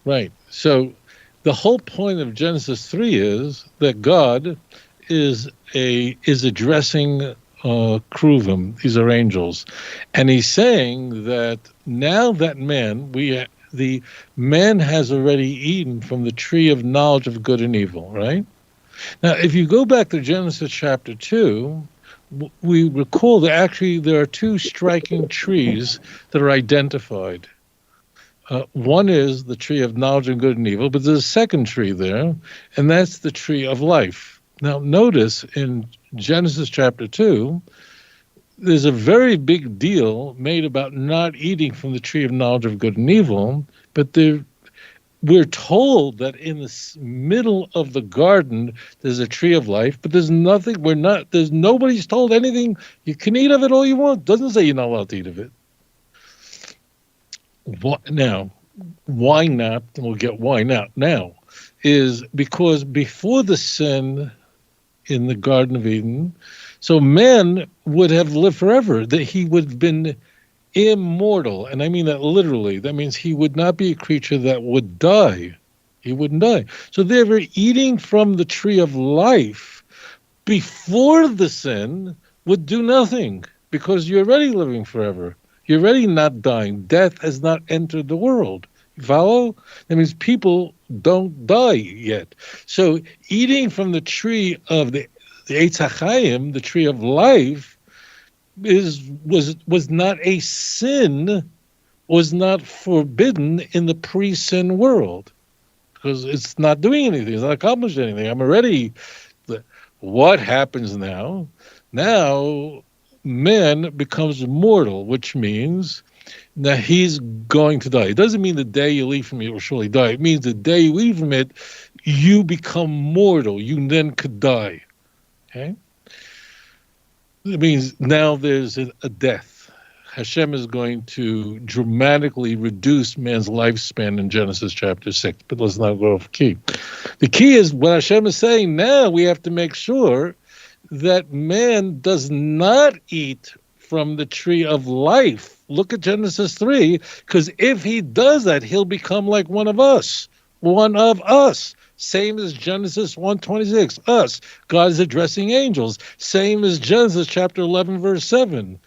Right. So the whole point of Genesis 3 is that God is addressing Kruvim, these are angels, and he's saying that now that the man has already eaten from the tree of knowledge of good and evil, right? Now, if you go back to Genesis chapter 2, we recall that actually there are two striking trees that are identified. One is the tree of knowledge of good and evil, but there's a second tree there, and that's the tree of life. Now, notice in Genesis chapter 2, there's a very big deal made about not eating from the tree of knowledge of good and evil, but we're told that in the middle of the garden there's a tree of life, but there's nobody's told anything. You can eat of it all you want. Doesn't say you're not allowed to eat of it. Now, why not? And we'll get why not now. Is because before the sin in the Garden of Eden, so man would have lived forever, that he would have been immortal. And I mean that literally. That means he would not be a creature that would die. He wouldn't die. So they were eating from the tree of life before the sin would do nothing, because you're already living forever. You're already not dying. Death has not entered the world. You follow? That means people don't die yet. So eating from the tree of the Eitz HaChaim, the tree of life, was not a sin, was not forbidden in the pre-sin world, because it's not doing anything. It's not accomplishing anything. I'm already. What happens now? Now man becomes mortal, which means that he's going to die. It doesn't mean the day you leave from it will surely die. It means the day you leave from it, you become mortal. You then could die. Okay? It means now there's a death. Hashem is going to dramatically reduce man's lifespan in Genesis chapter 6. But let's not go off key. The key is what Hashem is saying now. We have to make sure that man does not eat from the tree of life. Look at Genesis 3, because if he does that, he'll become like one of us. One of us. Same as Genesis 1:26, us. God is addressing angels. Same as Genesis chapter 11, verse 7,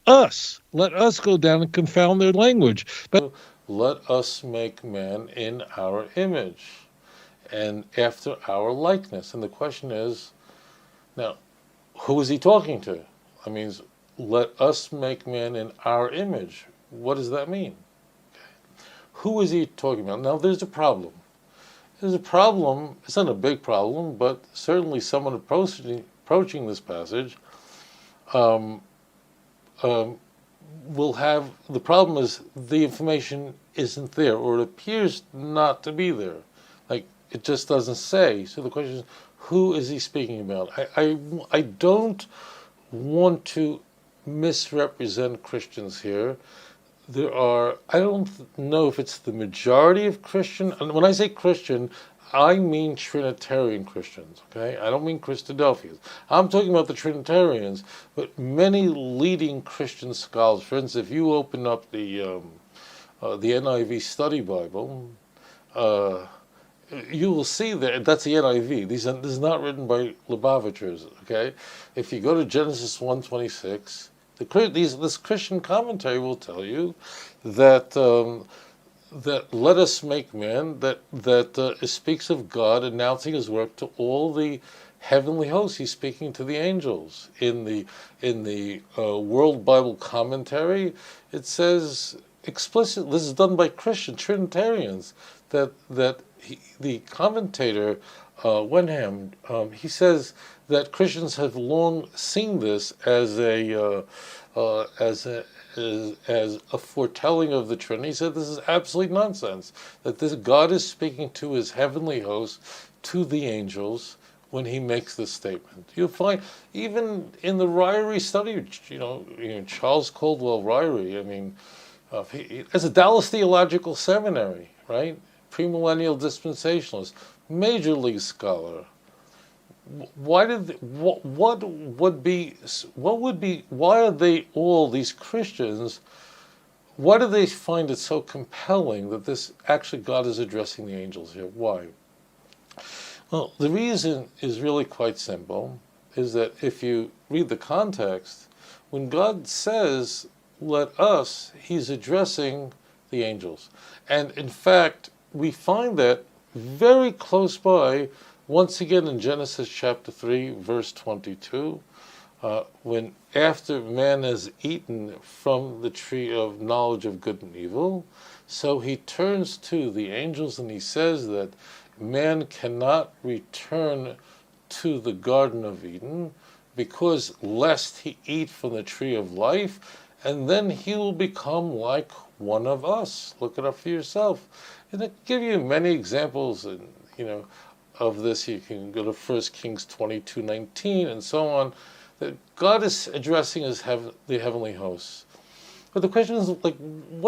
us. Let us go down and confound their language. But let us make man in our image and after our likeness. And the question is, now, who is he talking to? I mean, let us make man in our image. What does that mean? Okay. Who is he talking about? Now, there's a problem. There's a problem. It's not a big problem, but certainly someone approaching this passage will have, the problem is the information isn't there, or it appears not to be there. Like, it just doesn't say. So the question is, who is he speaking about? I don't want to misrepresent Christians here. I don't know if it's the majority of Christian, and when I say Christian, I mean Trinitarian Christians, okay? I don't mean Christadelphians. I'm talking about the Trinitarians, but many leading Christian scholars, for instance, if you open up the NIV Study Bible, you will see that's the NIV. This is not written by Lubavitchers, okay? If you go to Genesis 1:26, this Christian commentary will tell you that that let us make man, that speaks of God announcing his work to all the heavenly hosts. He's speaking to the angels. In the World Bible Commentary, it says explicitly, this is done by Christian Trinitarians, that the commentator Wenham, he says that Christians have long seen this as a foretelling of the Trinity. He said this is absolute nonsense, that this God is speaking to his heavenly host, to the angels, when he makes this statement. You'll find, even in the Ryrie study, Charles Caldwell Ryrie, I mean, as a Dallas Theological Seminary, right? Premillennial dispensationalist, major league scholar. Why are they all, these Christians, why do they find it so compelling that this actually God is addressing the angels here? Why? Well, the reason is really quite simple, is that if you read the context, when God says, let us, he's addressing the angels. And in fact, we find that very close by, once again in Genesis chapter 3, verse 22, when after man has eaten from the tree of knowledge of good and evil, so he turns to the angels and he says that man cannot return to the Garden of Eden because lest he eat from the tree of life, and then he will become like one of us. Look it up for yourself. And I give you many examples, and of this. You can go to 1 Kings 22:19 and so on. That God is addressing the heavenly hosts. But the question is, like, what